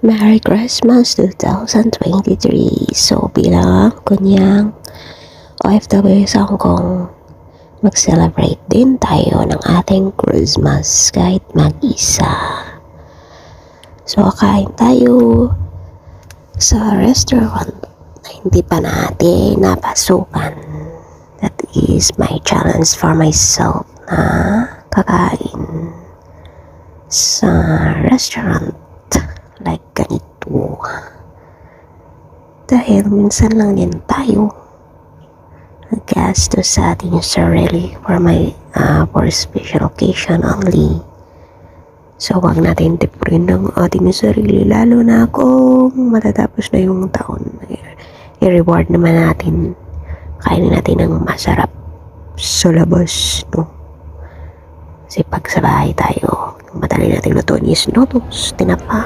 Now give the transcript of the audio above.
Merry Christmas 2023. So bilang kunyang OFW sa Hong Kong, mag-celebrate din tayo ng ating Christmas kahit mag-isa. So kain tayo sa restaurant na hindi pa natin napasukan. That is my challenge for myself na kakain sa restaurant like ganito. Dahil minsan lang din tayo naggastos sa ating sarili for special occasion only. So wag natin tipurin ng ating sarili, lalo na kung matatapos na yung taon. I-reward naman natin, kainin natin ng masarap sa labas, no? Kasi pag sa bahay tayo, madali natin lutuin is noodles, tinapa,